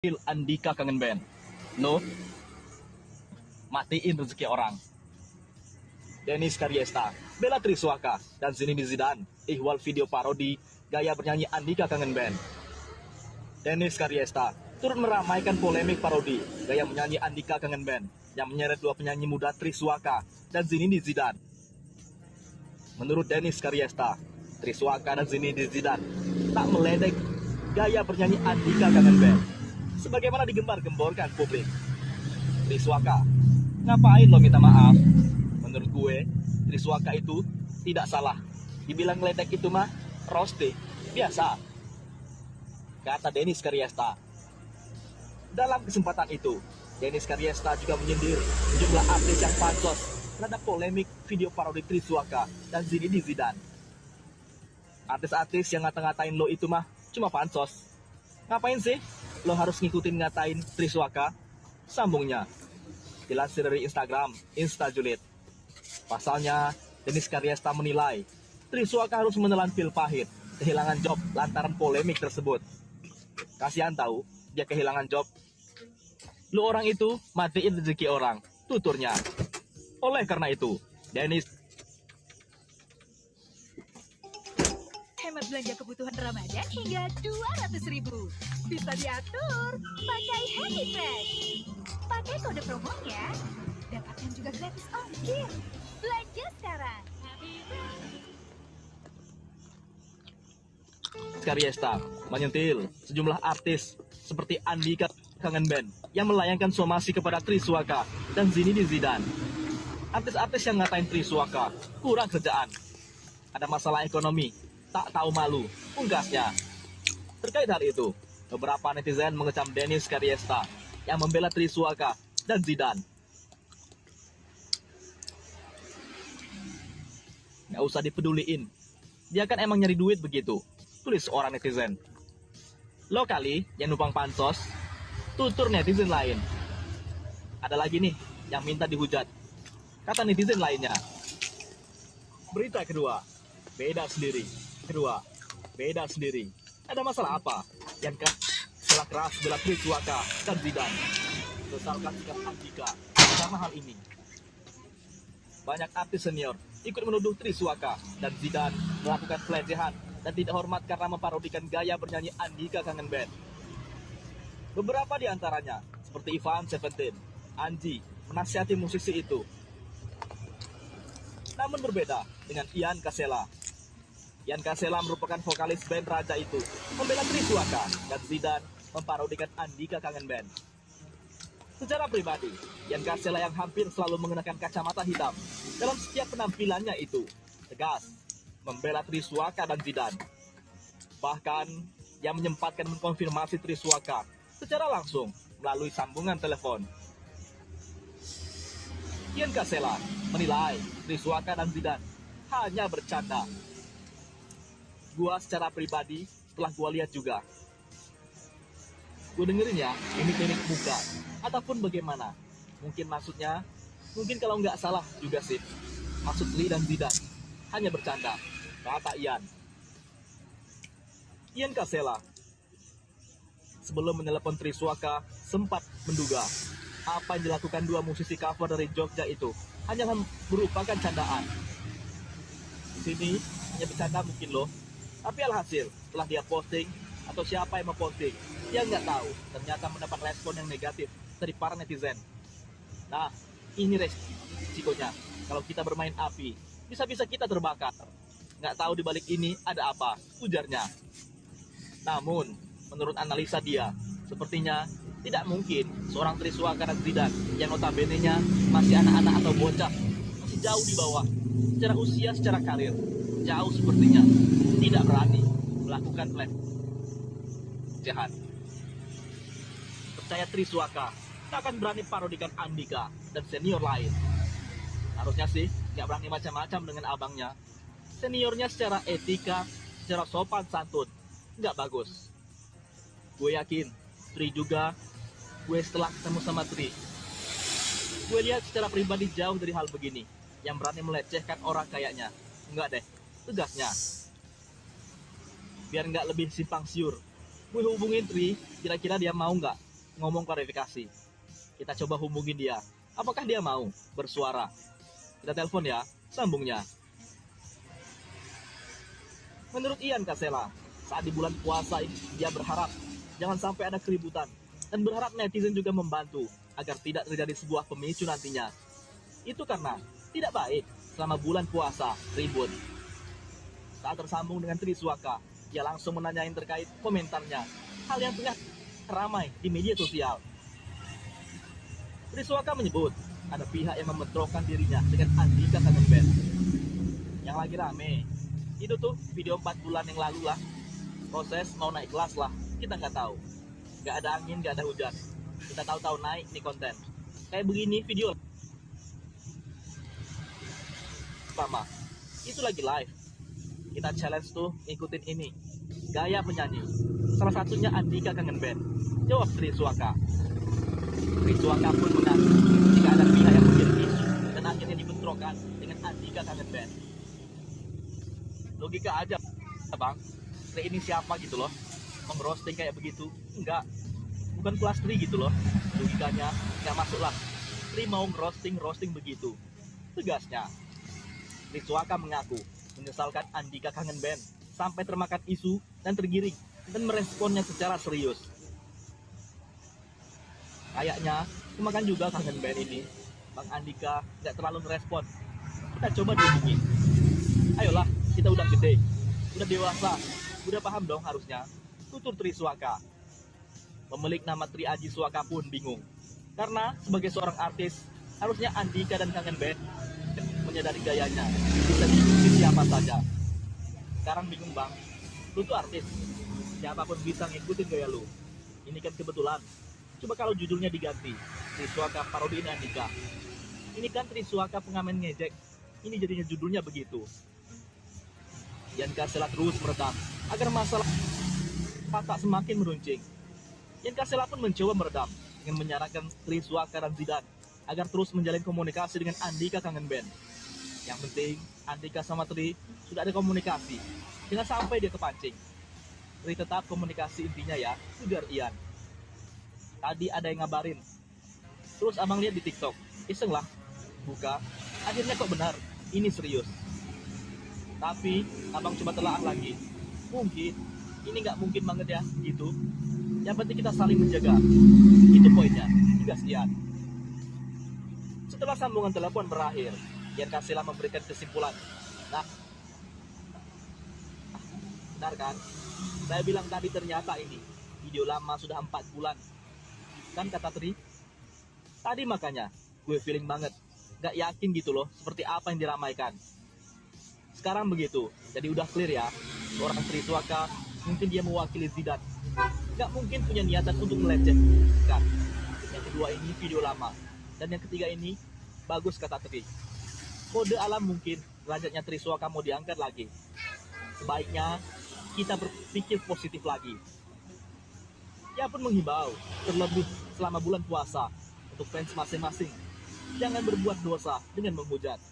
Andika kangen band. Lo matiin rezeki orang. Denis Karyesta, Bella Triswaka, dan Zinedine Zidane ihwal video parodi gaya bernyanyi Andika kangen band. Denis Karyesta turut meramaikan polemik parodi gaya menyanyi Andika kangen band yang menyeret dua penyanyi muda Triswaka dan Zinedine Zidane. Menurut Denis Karyesta, Triswaka dan Zinedine Zidane tak meledek gaya bernyanyi Andika kangen band sebagaimana digembar-gemborkan publik. Triswaka, ngapain lo minta maaf? Menurut gue, Triswaka itu tidak salah. Dibilang ngeledek itu mah roasting, biasa. Kata Denis Karyesta. Dalam kesempatan itu, Denis Karyesta juga menyindir sejumlah artis yang pansos terhadap polemik video parodi Triswaka dan Zinedine Zidane. Artis-artis yang ngata-ngatain lo itu mah cuma pansos. Ngapain sih lo harus ngikutin ngatain Triswaka? Sambungnya, dilansir dari Instagram, Instajulit. Pasalnya, Denis Karyesta menilai Triswaka harus menelan pil pahit, kehilangan job lantaran polemik tersebut. Kasihan tahu, dia kehilangan job. Lu orang itu matiin rezeki orang, tuturnya. Oleh karena itu, Denis Hemat belanja kebutuhan Ramadan hingga 200.000. Bisa diatur pakai Happy Fresh. Pakai kode promonya, dapatkan juga gratis ongkir. Belanja sekarang. Karyesta menyentil sejumlah artis seperti Andika kangen band yang melayangkan somasi kepada Triswaka dan Zinedine Zidane. Artis-artis yang ngatain Triswaka kurang kerjaan, ada masalah ekonomi, tak tahu malu, ungkasnya. Terkait hal itu, beberapa netizen mengecam Denis Karyesta yang membela Triswaka dan Zidane. Nggak usah dipeduliin, dia kan emang nyari duit begitu, tulis orang netizen. Lo kali yang numpang pansos, tutur netizen lain. Ada lagi nih yang minta dihujat, kata netizen lainnya. Berita kedua, beda sendiri. Kedua, beda sendiri. Ada masalah apa? Yang salah keras bela Triswaka dan Zidane. Besarkan sikap Andika karena hal ini. Banyak artis senior ikut menuduh Triswaka dan Zidane melakukan pelecehan dan tidak hormat karena memparodikan gaya bernyanyi Andika kangen band. Beberapa di antaranya, seperti Ivan Seventeen, Anji, menasihati musisi itu. Namun berbeda dengan Ian Kasela. Ian Kasela merupakan vokalis band Raja itu, membela Triswaka dan Zidane memparodikan Andika kangen band. Secara pribadi, Ian Kasela yang hampir selalu mengenakan kacamata hitam dalam setiap penampilannya itu tegas membela Triswaka dan Zidane. Bahkan, yang menyempatkan mengkonfirmasi Triswaka secara langsung melalui sambungan telepon. Ian Kasela menilai Triswaka dan Zidane hanya bercanda. Gua secara pribadi setelah gua lihat juga, gua dengerin ya, ini klinik muka ataupun bagaimana. Mungkin maksudnya, mungkin kalau nggak salah juga sih, maksud Lee dan Zidane hanya bercanda, kata Ian. Ian Kasela sebelum menelepon Triswaka sempat menduga apa yang dilakukan dua musisi cover dari Jogja itu hanya merupakan candaan. Sini hanya bercanda mungkin loh. Tapi alhasil, setelah dia posting, atau siapa yang memposting, dia nggak tahu, ternyata mendapat respon yang negatif dari para netizen. Nah, ini resikonya. Kalau kita bermain api, bisa-bisa kita terbakar. Nggak tahu dibalik ini ada apa, ujarnya. Namun, menurut analisa dia, sepertinya tidak mungkin seorang Triswaka dan Zidane yang notabene-nya masih anak-anak atau bocah, masih jauh di bawah, secara usia, secara karir, jauh sepertinya tidak berani melakukan pelecehan. Percaya Triswaka tak akan berani parodikan Andika dan senior lain. Harusnya sih nggak berani macam-macam dengan abangnya. Seniornya secara etika, secara sopan santun nggak bagus. Gue yakin Tri juga, gue setelah ketemu sama Tri, gue lihat secara pribadi jauh dari hal begini yang berani melecehkan orang kayaknya. Enggak deh, tegasnya. Biar nggak lebih simpang siur, gue hubungin Tri, kira-kira dia mau nggak ngomong klarifikasi. Kita coba hubungin dia. Apakah dia mau bersuara? Kita telepon ya, sambungnya. Menurut Ian Kasela, saat di bulan puasa ini, dia berharap jangan sampai ada keributan dan berharap netizen juga membantu agar tidak terjadi sebuah pemicu nantinya. Itu karena tidak baik selama bulan puasa ribut. Saat tersambung dengan Triswaka, dia langsung menanyain terkait komentarnya, hal yang tengah ramai di media sosial. Triswaka menyebut ada pihak yang membentrokan dirinya dengan Andika Kangen Band. Yang lagi rame itu tuh video 4 bulan yang lalu lah. Proses mau naik kelas lah, kita nggak tahu. Nggak ada angin, nggak ada hujan. Kita tahu-tahu naik nih konten. Kayak begini video pertama. Itu lagi live. Kita challenge tuh ikutin ini. Gaya penyanyi. Salah satunya Andika Kangen Band. Jawab Triswaka. Triswaka pun mengaku jika ada pihak yang mengirim isu dan akhirnya dibentrokan dengan Andika Kangen Band. Logika aja bang, Tri ini siapa gitu loh, mengrosting kayak begitu. Enggak, bukan kelas Tri gitu loh. Logikanya nggak masuk lah. Tri mau roasting begitu, tegasnya. Triswaka mengaku menyesalkan Andika Kangen Band sampai termakan isu dan tergiring dan meresponnya secara serius. Kayaknya kemakan juga Kangen Band ini. Bang Andika nggak terlalu merespon. Kita coba dihubungi. Ayolah, kita udah gede, udah dewasa, udah paham dong harusnya. Tutur Triswaka. Pemilik nama Tri Aji Swaka pun bingung. Karena sebagai seorang artis, harusnya Andika dan Kangen Band menyadari gayanya bisa diikuti siapa saja. Sekarang bingung bang, lu tuh artis, siapapun bisa ngikutin gaya lu. Ini kan kebetulan. Coba kalau judulnya diganti, Triswaka parodiin Andika. Ini kan Triswaka pengamen ngejek. Ini jadinya judulnya begitu. Ian Kasela terus meredam agar masalah tak semakin meruncing. Ian Kasela pun mencoba meredam dengan menyarankan Triswaka dan Zidan agar terus menjalin komunikasi dengan Andika Kangen Band. Yang penting Andika sama Tri sudah ada komunikasi, jangan sampai dia kepancing. Tri tetap komunikasi intinya ya, ujar Ian. Tadi ada yang ngabarin, terus abang lihat di TikTok, iseng lah, buka, akhirnya kok benar, ini serius. Tapi abang coba telaah lagi, mungkin ini nggak mungkin banget ya gitu. Yang penting kita saling menjaga, itu poinnya, tegas Ian. Setelah sambungan telepon berakhir, Ian Kasela memberikan kesimpulan. Nah, benar kan? Saya bilang tadi ternyata ini video lama sudah 4 bulan. Kan kata Tri? Tadi makanya gue feeling banget, gak yakin gitu loh seperti apa yang diramaikan. Sekarang begitu, jadi udah clear ya. Seorang Triswaka mungkin dia mewakili Zidan, gak mungkin punya niatan untuk melecehkan. Yang kedua ini video lama, dan yang ketiga ini bagus kata Tri. Kode alam mungkin derajatnya Triswaka mau diangkat lagi. Sebaiknya kita berpikir positif lagi. Ia pun menghimbau, terlebih selama bulan puasa, untuk fans masing-masing, jangan berbuat dosa dengan menghujat.